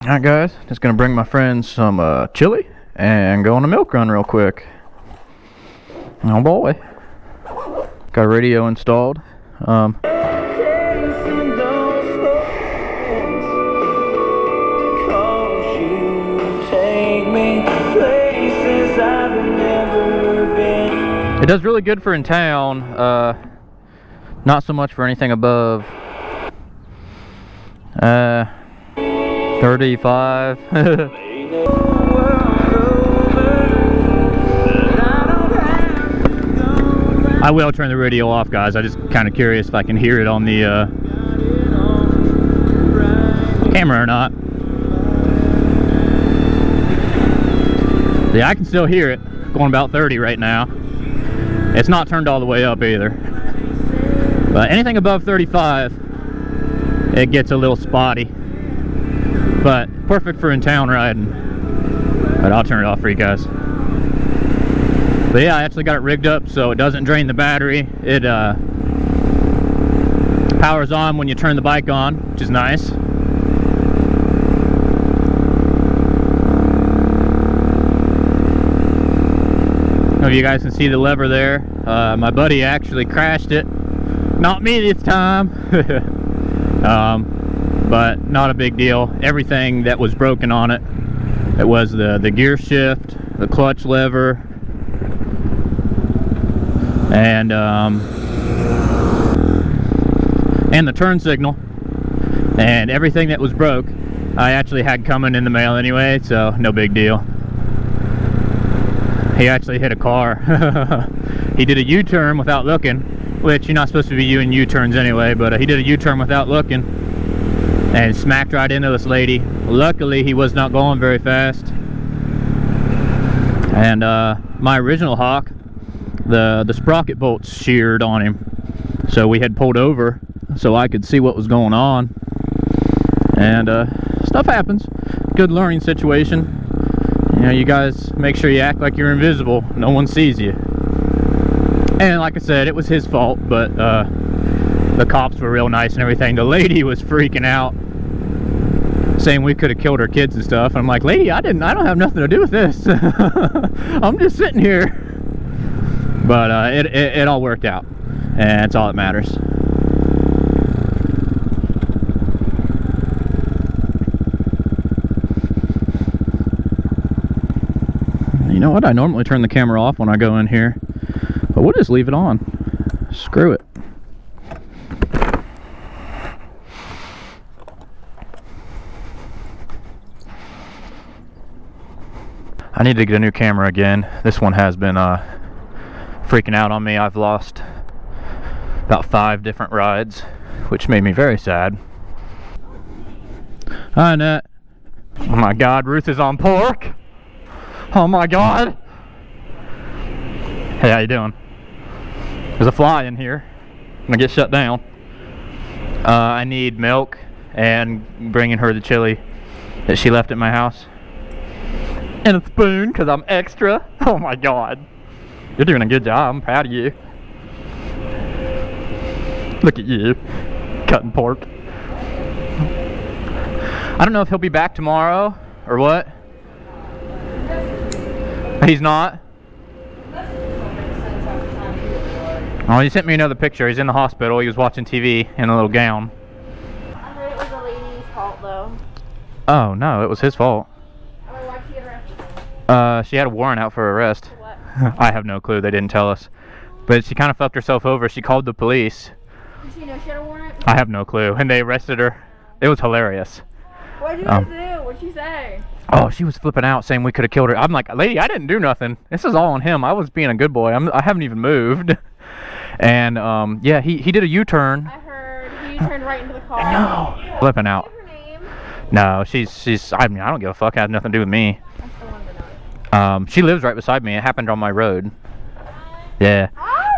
Alright guys, just gonna bring my friends some chili and go on a milk run real quick. Oh boy. Got a radio installed. It does really good for in town, not so much for anything above 35. I will turn the radio off, guys. I'm just kind of curious if I can hear it on the camera or not. Yeah, I can still hear it. Going about 30 right now. It's not turned all the way up either. But anything above 35, it gets a little spotty. But perfect for in-town riding. But I'll turn it off for you guys. But yeah, I actually got it rigged up so it doesn't drain the battery. It powers on when you turn the bike on, which is nice. I don't know if you guys can see the lever there. My buddy actually crashed it. Not me this time. But not a big deal. Everything that was broken on it. It was the gear shift, the clutch lever, and the turn signal, and everything that was broke I actually had coming in the mail anyway, so no big deal. He actually hit a car. He did a U-turn without looking, which you're not supposed to be doing U-turns anyway, but he did a U-turn without looking and smacked right into this lady. Luckily he was not going very fast, and my original Hawk, the sprocket bolts sheared on him, so we had pulled over so I could see what was going on. And stuff happens. Good learning situation. You know, you guys make sure you act like you're invisible. No one sees you. And like I said, it was his fault, but the cops were real nice and everything. The lady was freaking out, saying we could have killed her kids and stuff. I'm like, lady, I don't have nothing to do with this. I'm just sitting here. But it all worked out, and that's all that matters. You know what? I normally turn the camera off when I go in here, but we'll just leave it on. Screw it. I need to get a new camera again. This one has been freaking out on me. I've lost about 5 different rides, which made me very sad. Hi, Annette. Oh my God, Ruth is on pork. Oh my God. Hey, how you doing? There's a fly in here. I'm gonna get shut down. I need milk and bringing her the chili that she left at my house. And a spoon, because I'm extra. Oh my God. You're doing a good job. I'm proud of you. Look at you, cutting pork. I don't know if he'll be back tomorrow or what. He's not? Oh, he sent me another picture. He's in the hospital. He was watching TV in a little gown. I heard it was the lady's fault, though. Oh, no, it was his fault. Why'd she get arrested? She had a warrant out for arrest. For what? I have no clue. They didn't tell us. But she kind of fucked herself over. She called the police. Did she know she had a warrant? I have no clue. And they arrested her. It was hilarious. What did you guys do? What'd she say? Oh, she was flipping out, saying we could have killed her. I'm like, lady, I didn't do nothing. This is all on him. I was being a good boy. I haven't even moved. And yeah, he did a U-turn. I heard he turned right into the car. No, flipping out. What's her name? No, she's. I mean, I don't give a fuck. It has nothing to do with me. I still wanted to know. She lives right beside me. It happened on my road. Yeah.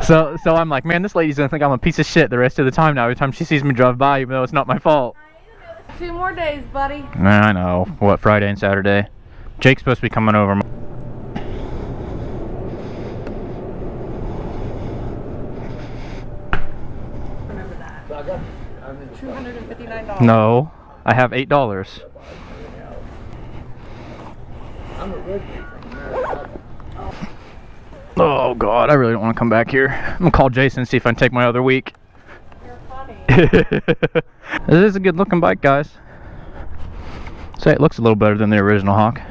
So I'm like, man, this lady's gonna think I'm a piece of shit the rest of the time now. Every time she sees me drive by, even though it's not my fault. 2 more days, buddy. I know. What, Friday and Saturday? Jake's supposed to be coming over. Remember that. $259. No, I have $8. Oh God, I really don't want to come back here. I'm gonna call Jason and see if I can take my other week. You're funny. This is a good looking bike, guys. Say it looks a little better than the original Hawk.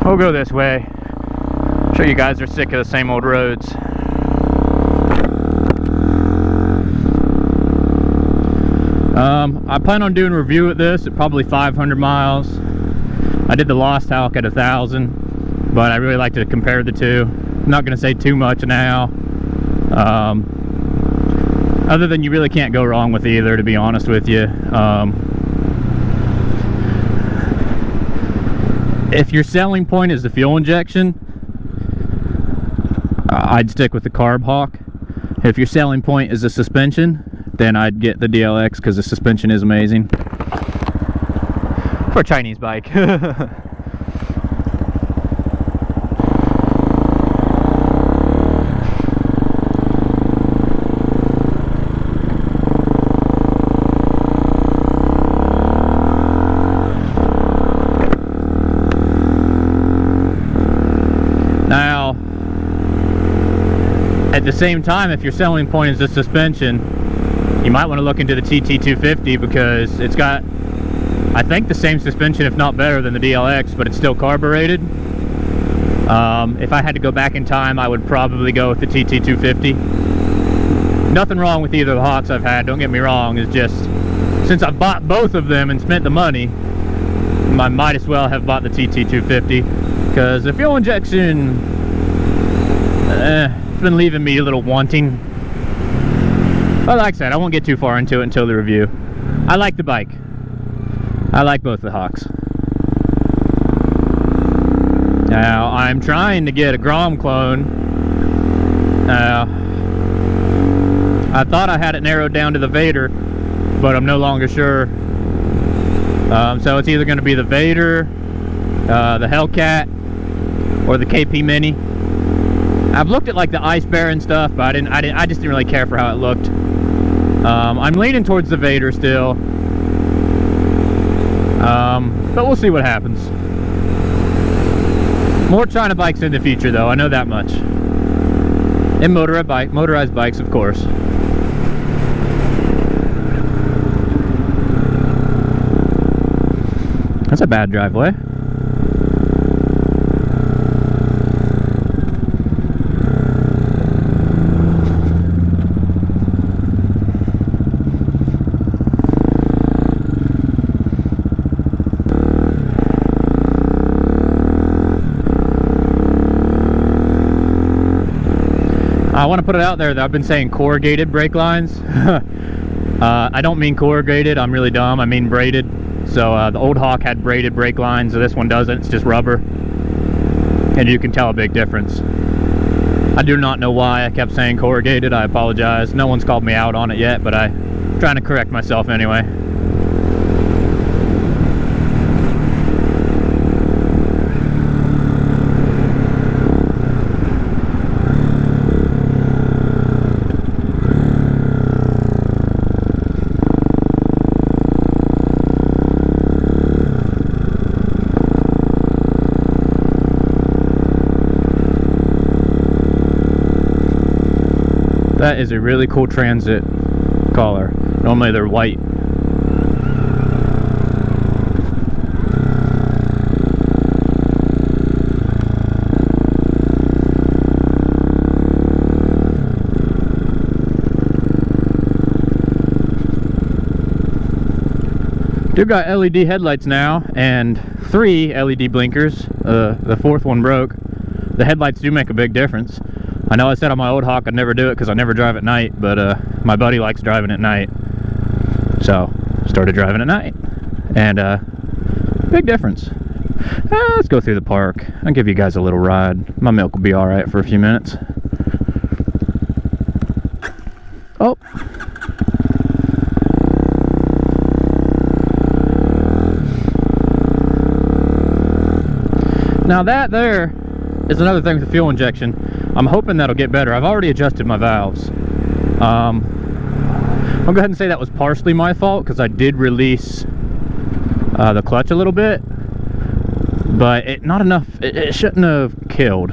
We'll go this way. Sure you guys are sick of the same old roads. I plan on doing a review of this at probably 500 miles. I did the Lost Hawk at 1,000, but I really like to compare the two. I'm not going to say too much now. Other than you really can't go wrong with either, to be honest with you. If your selling point is the fuel injection, I'd stick with the Carb Hawk. If your selling point is the suspension, then I'd get the DLX because the suspension is amazing. For a Chinese bike. Now, at the same time, if your selling point is the suspension, you might want to look into the TT250 because it's got, I think, the same suspension, if not better than the DLX, but it's still carbureted. If I had to go back in time, I would probably go with the TT250. Nothing wrong with either of the Hawks I've had, don't get me wrong. It's just, since I've bought both of them and spent the money, I might as well have bought the TT250 because the fuel injection, it's been leaving me a little wanting. But like I said, I won't get too far into it until the review. I like the bike. I like both the Hawks. Now, I'm trying to get a Grom clone. I thought I had it narrowed down to the Vader, but I'm no longer sure. So it's either going to be the Vader, the Hellcat, or the KP Mini. I've looked at like the Ice Bear and stuff, but I just didn't really care for how it looked. I'm leaning towards the Vader still, but we'll see what happens. More China bikes in the future, though. I know that much. And motorized bikes, of course. That's a bad driveway. I want to put it out there that I've been saying corrugated brake lines. I don't mean corrugated, I'm really dumb, I mean braided. So the old Hawk had braided brake lines, so this one doesn't, it's just rubber. And you can tell a big difference. I do not know why I kept saying corrugated, I apologize. No one's called me out on it yet, but I'm trying to correct myself anyway. That is a really cool transit collar. Normally they're white. Do got LED headlights now and 3 LED blinkers. The 4th one broke. The headlights do make a big difference. I know I said on my old Hawk I'd never do it because I never drive at night, but my buddy likes driving at night, so started driving at night, and big difference. Let's go through the park. I'll give you guys a little ride. My milk will be all right for a few minutes. Oh. Now that there is another thing with the fuel injection. I'm hoping that'll get better. I've already adjusted my valves. I'll go ahead and say that was partially my fault because I did release the clutch a little bit, but not enough. It shouldn't have killed.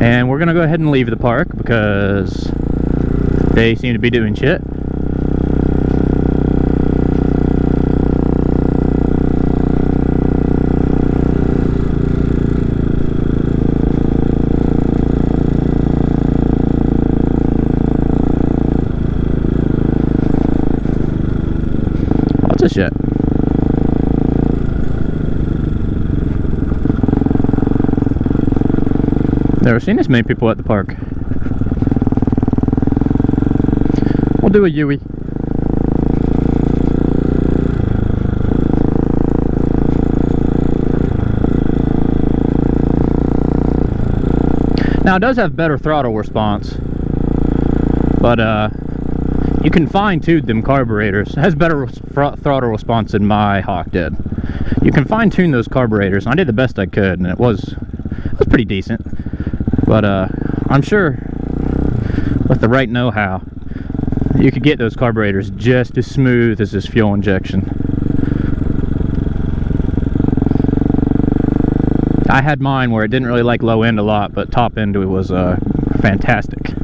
And we're gonna go ahead and leave the park because they seem to be doing shit. Lots of shit. Never seen this many people at the park. We'll do a Yui. Now it does have better throttle response, but you can fine-tune them carburetors. It has better throttle response than my Hawk did. You can fine-tune those carburetors, and I did the best I could, and it was pretty decent. But I'm sure with the right know-how, you could get those carburetors just as smooth as this fuel injection. I had mine where it didn't really like low end a lot, but top end it was fantastic.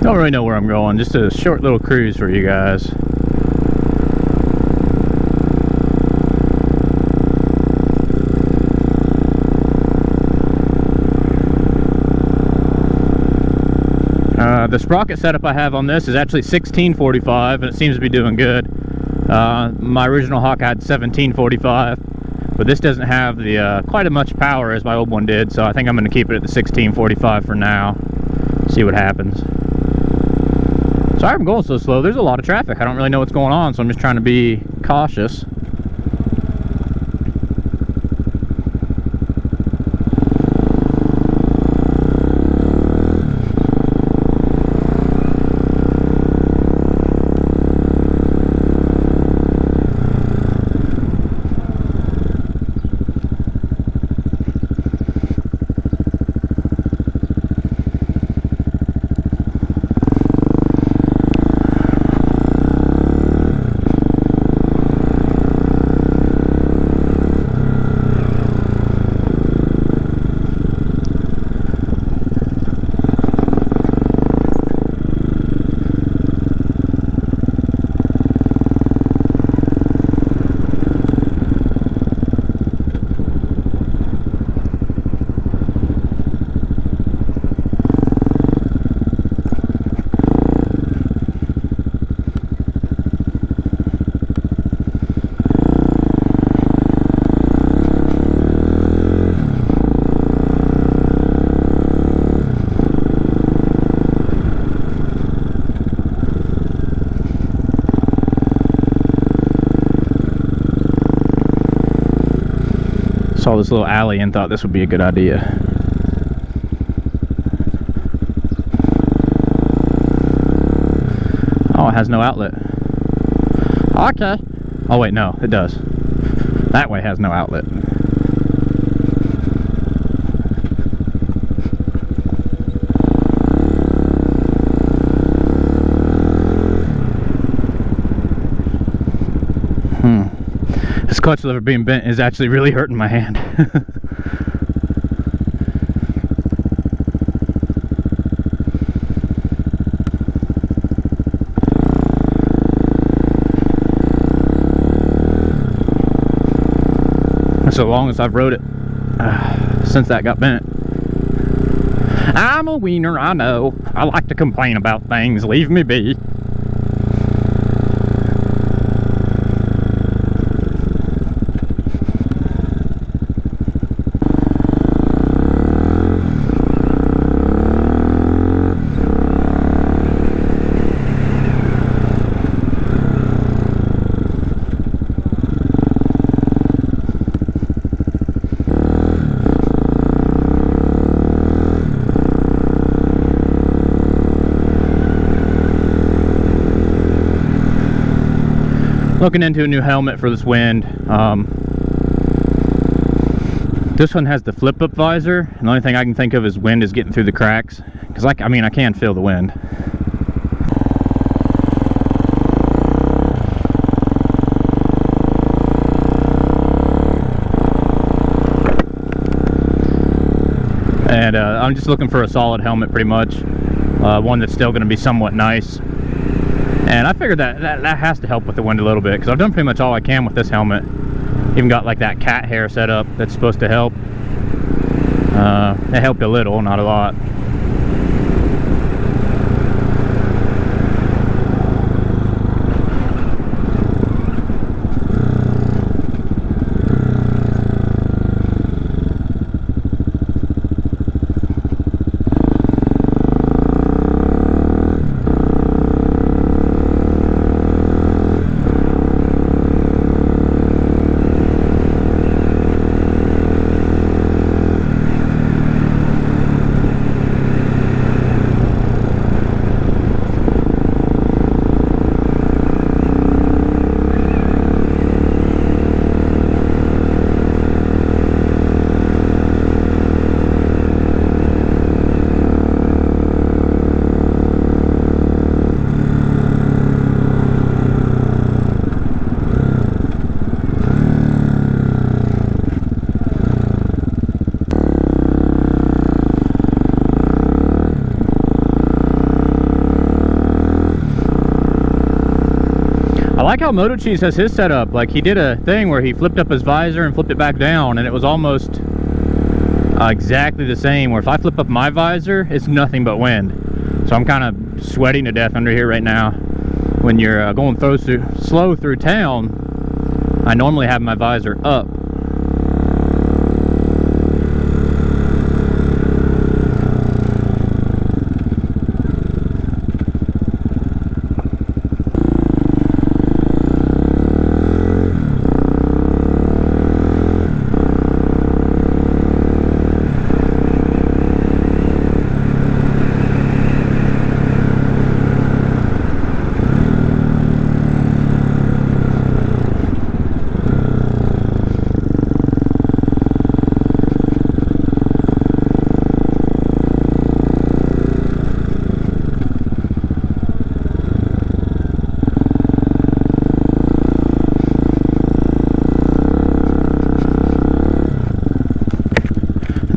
Don't really know where I'm going, just a short little cruise for you guys. The sprocket setup I have on this is actually 1645 and it seems to be doing good. My original Hawk had 1745, but this doesn't have the quite as much power as my old one did, so I think I'm going to keep it at the 1645 for now. See what happens. Sorry I'm going so slow. There's a lot of traffic. I don't really know what's going on, so I'm just trying to be cautious. Saw this little alley and thought this would be a good idea. Oh, it has no outlet. Okay. Oh wait, no, it does. That way has no outlet. clutch lever being bent is actually really hurting my hand. So long as I've rode it since that got bent. I'm a wiener, I know. I like to complain about things. Leave me be. Looking into a new helmet for this wind. This one has the flip-up visor, and the only thing I can think of is wind is getting through the cracks. Because I mean, I can feel the wind. And I'm just looking for a solid helmet, pretty much. One that's still going to be somewhat nice. And I figured that has to help with the wind a little bit, because I've done pretty much all I can with this helmet. Even got like that cat hair set up that's supposed to help. It helped a little, not a lot. I like how Moto Cheese has his setup. Like, he did a thing where he flipped up his visor and flipped it back down, and it was almost exactly the same, where if I flip up my visor, it's nothing but wind. So I'm kind of sweating to death under here right now. When you're going slow through town, I normally have my visor up.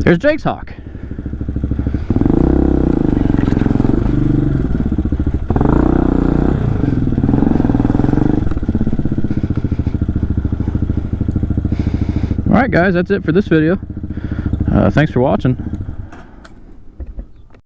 There's Jake's hawk. Alright guys, that's it for this video. Thanks for watching.